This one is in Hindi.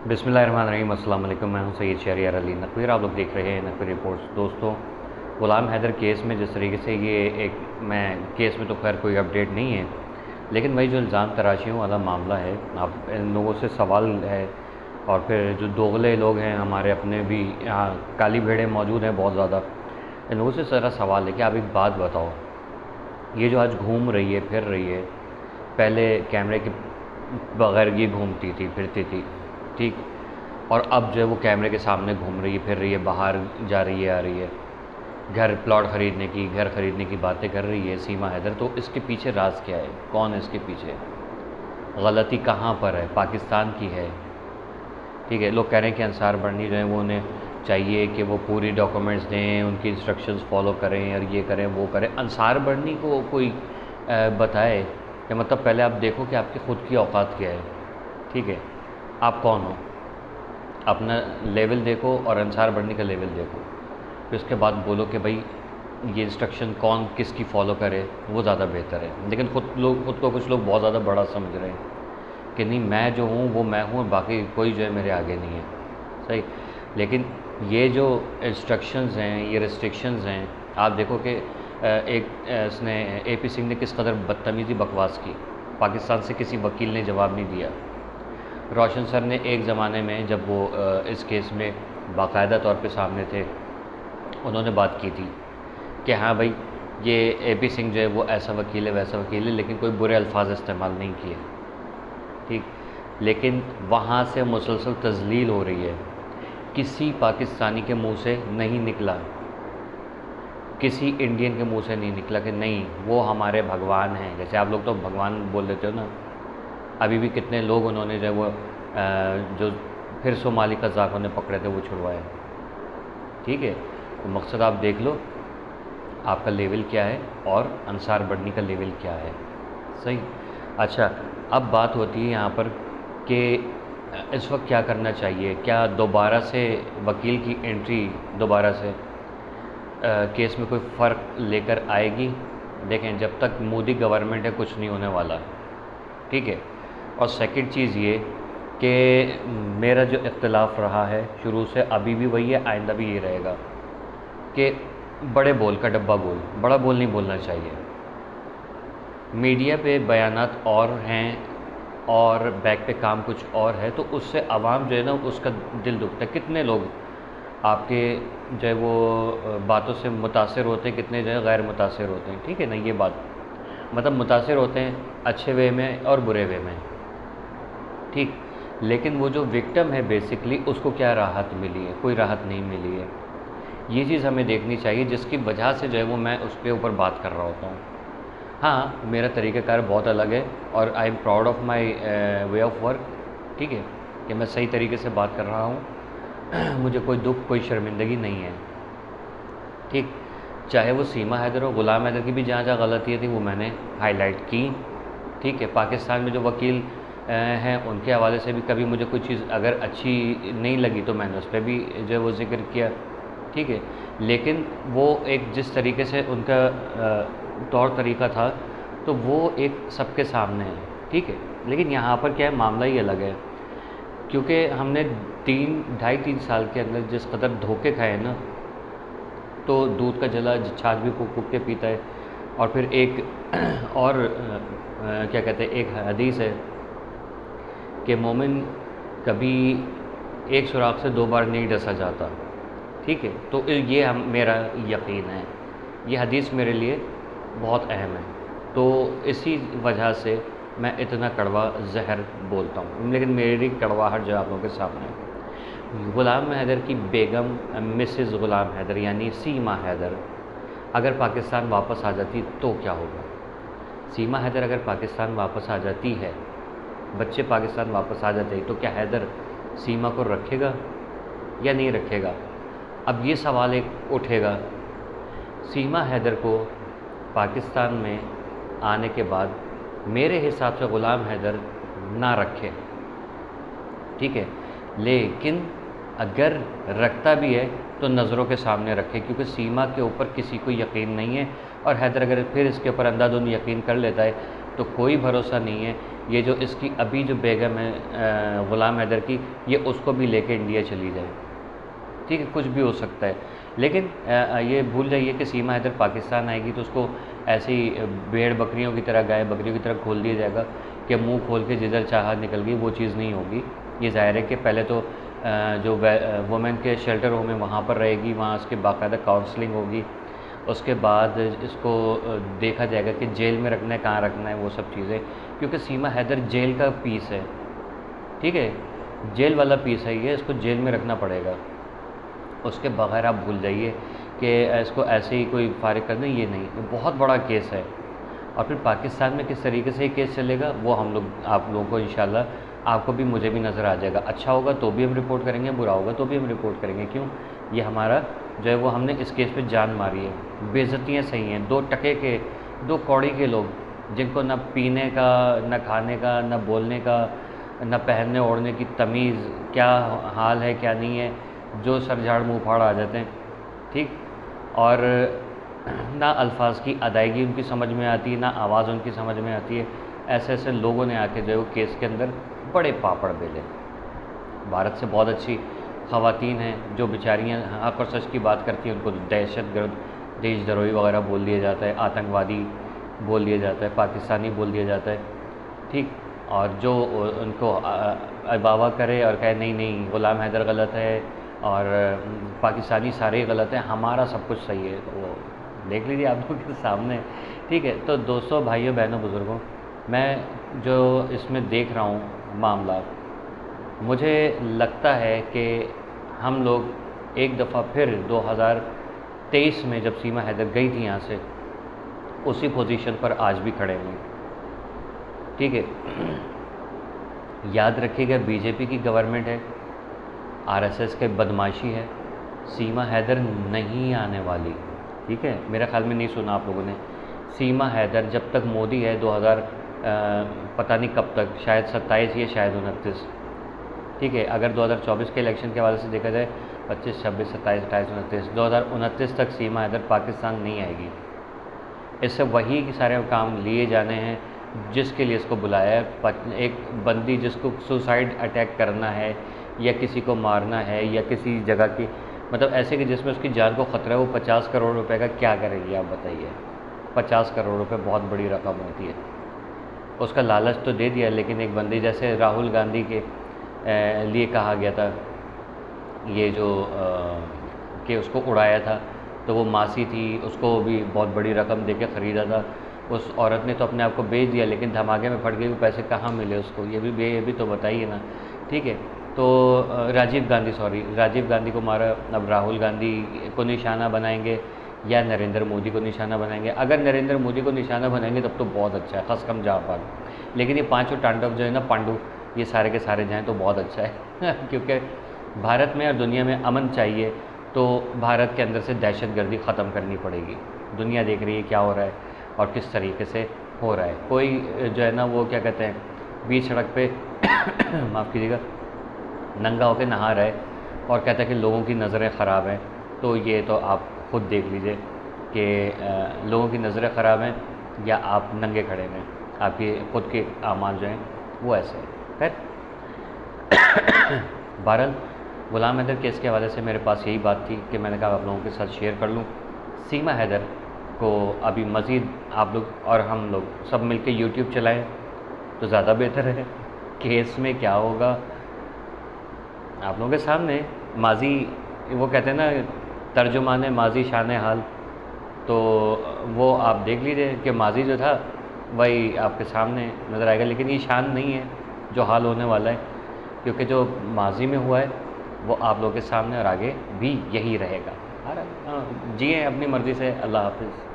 बिस्मिल्लाहिर्रहमानिर्रहीम। अस्सलाम वालेकुम। मैं हूं सैयद शहरियार अली नकवीर। आप लोग देख रहे हैं नकवीर रिपोर्ट्स। दोस्तों, ग़ुलाम हैदर केस में जिस तरीके से ये एक मैं केस में तो खैर कोई अपडेट नहीं है, लेकिन वही जो इल्ज़ाम तराशियों वाला मामला है, अब इन लोगों से सवाल है। और फिर जो दोगले लोग हैं हमारे अपने भी यहाँ काली भेड़ें मौजूद हैं बहुत ज़्यादा। इन लोगों से ज़रा सवाल है कि आप एक बात बताओ, ये जो आज घूम रही है फिर रही है, पहले कैमरे के बगैर ये घूमती थी फिरती थी, ठीक, और अब जो है वो कैमरे के सामने घूम रही है फिर रही है, बाहर जा रही है आ रही है, घर प्लॉट ख़रीदने की घर ख़रीदने की बातें कर रही है सीमा हैदर। तो इसके पीछे राज क्या है? कौन है इसके पीछे? गलती कहाँ पर है? पाकिस्तान की है, ठीक है। लोग कह रहे हैं कि अंसार बढ़नी जो है वो उन्हें चाहिए कि वो पूरी डॉक्यूमेंट्स दें, उनकी इंस्ट्रक्शंस फॉलो करें और ये करें वो करें। अंसार बढ़नी को कोई बताए कि मतलब पहले आप देखो कि आपकी ख़ुद की औकात क्या है, ठीक है, आप कौन हो, अपना लेवल देखो और अंसार बढ़ने का लेवल देखो, फिर उसके बाद बोलो कि भाई ये इंस्ट्रक्शन कौन किसकी फ़ॉलो करे, वो ज़्यादा बेहतर है। लेकिन ख़ुद को कुछ लोग बहुत ज़्यादा बड़ा समझ रहे हैं कि नहीं, मैं जो हूँ वो मैं हूँ, बाकी कोई जो है मेरे आगे नहीं है, सही। लेकिन ये जो इंस्ट्रक्शंस हैं, ये रिस्ट्रिक्शंस हैं, आप देखो कि एक इसने AP सिंह ने किस कदर बदतमीज़ी बकवास की। पाकिस्तान से किसी वकील ने जवाब नहीं दिया। रोशन सर ने एक ज़माने में जब वो इस केस में बाकायदा तौर पे सामने थे, उन्होंने बात की थी कि हाँ भाई ये AP सिंह जो है वो ऐसा वकील है वैसा वकील है, लेकिन कोई बुरे अल्फाज इस्तेमाल नहीं किए, ठीक। लेकिन वहाँ से मुसलसल तज़लील हो रही है, किसी पाकिस्तानी के मुंह से नहीं निकला, किसी इंडियन के मुंह से नहीं निकला कि नहीं वो हमारे भगवान हैं। जैसे आप लोग तो भगवान बोल देते हो ना, अभी भी कितने लोग उन्होंने जो है वो जो फिर सोमाली कज़ाक़ों ने पकड़े थे वो छुड़वाए, ठीक है। तो मकसद आप देख लो आपका लेवल क्या है और अंसार बढ़नी का लेवल क्या है, सही। अच्छा, अब बात होती है यहाँ पर कि इस वक्त क्या करना चाहिए? क्या दोबारा से वकील की एंट्री दोबारा से केस में कोई फ़र्क लेकर आएगी? देखें, जब तक मोदी गवर्नमेंट है कुछ नहीं होने वाला, ठीक है। और सेकंड चीज़ ये कि मेरा जो इख्तिलाफ़ रहा है शुरू से, अभी भी वही है, आइंदा भी ये रहेगा कि बड़े बोल का डब्बा गोल, बड़ा बोल नहीं बोलना चाहिए। मीडिया पे बयानात और हैं और बैक पे काम कुछ और है, तो उससे आवाम जो है ना उसका दिल दुखता है। कितने लोग आपके जो है वो बातों से मुतासिर होते हैं, कितने जो है गैर मुतासिर होते हैं, ठीक है ना। ये बात मतलब मुतासिर होते हैं अच्छे वे में और बुरे वे में, ठीक। लेकिन वो जो विक्टिम है बेसिकली उसको क्या राहत मिली है? कोई राहत नहीं मिली है। ये चीज़ हमें देखनी चाहिए, जिसकी वजह से जो है वो मैं उस पे ऊपर बात कर रहा होता हूँ। हाँ, मेरा तरीक़ाकार बहुत अलग है और I am proud of my way of work, ठीक है, कि मैं सही तरीके से बात कर रहा हूँ। मुझे कोई दुख कोई शर्मिंदगी नहीं है, ठीक। चाहे वो सीमा हैदर हो, ग़ुलाम हैदर की भी जहाँ जहाँ गलतियाँ थी वो मैंने हाईलाइट की, ठीक है। पाकिस्तान में जो वकील हैं उनके हवाले से भी कभी मुझे कोई चीज़ अगर अच्छी नहीं लगी तो मैंने उस पर भी जो है वो ज़िक्र किया, ठीक है। लेकिन वो एक जिस तरीके से उनका तौर तरीक़ा था तो वो एक सबके सामने है, ठीक है। लेकिन यहाँ पर क्या है, मामला ही अलग है, क्योंकि हमने 3 साल के अंदर जिस कदर धोखे खाए ना, तो दूध का जला छाछ भी फूँक के पीता है। और फिर एक और क्या कहते हैं, एक हदीस है कि मोमिन कभी एक सुराख से 2 बार नहीं डसा जाता, ठीक है। तो ये मेरा यकीन है, ये हदीस मेरे लिए बहुत अहम है। तो इसी वजह से मैं इतना कड़वा जहर बोलता हूँ, लेकिन मेरी कड़वाहट जो आप लोगों के सामने है। ग़ुलाम हैदर की बेगम मिसेस ग़ुलाम हैदर यानी सीमा हैदर अगर पाकिस्तान वापस आ जाती तो क्या होगा? सीमा हैदर अगर पाकिस्तान वापस आ जाती है, बच्चे पाकिस्तान वापस आ जाते हैं, तो क्या हैदर सीमा को रखेगा या नहीं रखेगा? अब ये सवाल एक उठेगा। सीमा हैदर को पाकिस्तान में आने के बाद मेरे हिसाब से ग़ुलाम हैदर ना रखे, ठीक है। लेकिन अगर रखता भी है तो नज़रों के सामने रखे, क्योंकि सीमा के ऊपर किसी को यकीन नहीं है। और हैदर अगर फिर इसके ऊपर अंधाधुंध यकीन कर लेता है तो कोई भरोसा नहीं है ये जो इसकी अभी जो बेगम है ग़ुलाम हैदर की, ये उसको भी लेके इंडिया चली जाए, ठीक है, कुछ भी हो सकता है। लेकिन ये भूल जाइए कि सीमा हैदर पाकिस्तान आएगी तो उसको ऐसे ही भेड़ बकरियों की तरह, गाय बकरियों की तरह खोल दिया जाएगा कि मुंह खोल के जिधर चाहा निकल गई, वो चीज़ नहीं होगी। ये ज़ाहिर है कि पहले तो जो वुमेन के शेल्टर होम है वहाँ पर रहेगी, वहाँ उसकी बाकायदा काउंसलिंग होगी, उसके बाद इसको देखा जाएगा कि जेल में रखना है, कहाँ रखना है, वो सब चीज़ें, क्योंकि सीमा हैदर जेल का पीस है, ठीक है, जेल वाला पीस है ये, इसको जेल में रखना पड़ेगा। उसके बगैर आप भूल जाइए कि इसको ऐसे ही कोई फारिग कर दें, ये नहीं, ये बहुत बड़ा केस है। और फिर पाकिस्तान में किस तरीके से ये केस चलेगा वो हम लोग, आप लोगों को इंशाल्लाह, आपको भी मुझे भी नज़र आ जाएगा। अच्छा होगा तो भी हम रिपोर्ट करेंगे, बुरा होगा तो भी हम रिपोर्ट करेंगे। क्यों? ये हमारा जो है वो हमने इस केस पे जान मारी है। बेइज्जतियाँ सही हैं, 2 टके के, 2 कौड़ी के लोग, जिनको ना पीने का, ना खाने का, ना बोलने का, ना पहनने ओढ़ने की तमीज़, क्या हाल है क्या नहीं है, जो सर झाड़ मुँह फाड़ आ जाते हैं, ठीक, और ना अल्फाज की अदायगी उनकी समझ में आती है, ना आवाज़ उनकी समझ में आती है। ऐसे ऐसे लोगों ने आके जो है वो केस के अंदर बड़े पापड़ बेले। भारत से बहुत अच्छी ख़वातीन हैं जो बेचारियाँ हक़ और सच की बात करती हैं, उनको दहशतगर्द, देशद्रोही वगैरह बोल दिया जाता है, आतंकवादी बोल दिया जाता है, पाकिस्तानी बोल दिया जाता है, ठीक। और जो उनको अगवा करे और कहे नहीं नहीं ग़ुलाम हैदर गलत है और पाकिस्तानी सारे गलत हैं, हमारा सब कुछ सही है, तो वो देख लीजिए आप लोगों के सामने, ठीक है। तो दोस्तों, भाइयों, बहनों, बुज़ुर्गों, मैं जो इसमें देख रहा हूँ मामला, मुझे लगता है कि हम लोग एक दफ़ा फिर 2023 में जब सीमा हैदर गई थी यहाँ से, उसी पोजीशन पर आज भी खड़े हैं, ठीक है। याद रखिएगा, बीजेपी की गवर्नमेंट है, आरएसएस के बदमाशी है, सीमा हैदर नहीं आने वाली, ठीक है। मेरा ख्याल में नहीं सुना आप लोगों ने। सीमा हैदर जब तक मोदी है 2000 पता नहीं कब तक, शायद 27 या शायद 29, ठीक है। अगर 2024 के इलेक्शन के हवाले से देखा जाए, 25, 26, 27, 28, 29, 2029 तक सीमा हैदर पाकिस्तान नहीं आएगी। इससे वही सारे काम लिए जाने हैं जिसके लिए इसको बुलाया है। एक बंदी जिसको सुसाइड अटैक करना है या किसी को मारना है या किसी जगह की, मतलब ऐसे कि जिसमें उसकी जान को ख़तरा है, वो 50 करोड़ रुपए का क्या करेगी आप बताइए। 50 करोड़ रुपए बहुत बड़ी रकम होती है। उसका लालच तो दे दिया, लेकिन एक बंदी जैसे राहुल गांधी के लिए कहा गया था ये जो कि उसको उड़ाया था, तो वो मासी थी, उसको भी बहुत बड़ी रकम देके ख़रीदा था। उस औरत ने तो अपने आप को बेच दिया, लेकिन धमाके में फट गई, वो पैसे कहाँ मिले उसको, ये भी तो बताइए ना, ठीक है। तो राजीव गांधी को मारा, अब राहुल गांधी को निशाना बनाएंगे या नरेंद्र मोदी को निशाना बनाएंगे। अगर नरेंद्र मोदी को निशाना बनाएंगे तब तो बहुत अच्छा है, खस कम जा पाल। लेकिन ये पांचों तांडव जो है ना, पांडु, ये सारे के सारे जाएँ तो बहुत अच्छा है क्योंकि भारत में और दुनिया में अमन चाहिए तो भारत के अंदर से दहशतगर्दी ख़त्म करनी पड़ेगी। दुनिया देख रही है क्या हो रहा है और किस तरीके से हो रहा है। कोई जो है ना, वो क्या कहते हैं, बीच सड़क पे माफ़ कीजिएगा, नंगा होकर नहा रहा है और कहता है कि लोगों की नज़रें ख़राब हैं। तो ये तो आप खुद देख लीजिए कि लोगों की नज़रें ख़राब हैं या आप नंगे खड़े हैं, आपके खुद के आमाल जो हैं वो ऐसे हैं। खैर, बहरहाल ग़ुलाम हैदर केस के हवाले से मेरे पास यही बात थी कि मैंने कहा आप लोगों के साथ शेयर कर लूँ। सीमा हैदर को अभी मज़ीद आप लोग और हम लोग सब मिलकर यूट्यूब चलाएं तो ज़्यादा बेहतर है। केस में क्या होगा आप लोगों के सामने, माजी, वो कहते हैं ना तर्जुमाने माजी शान हाल, तो वो आप देख लीजिए कि माजी जो था वही आपके सामने नज़र आएगा, लेकिन ये शान नहीं है जो हाल होने वाला है, क्योंकि जो माजी में हुआ है वो आप लोगों के सामने और आगे भी यही रहेगा। जिए अपनी मर्ज़ी से। अल्लाह हाफ़िज़।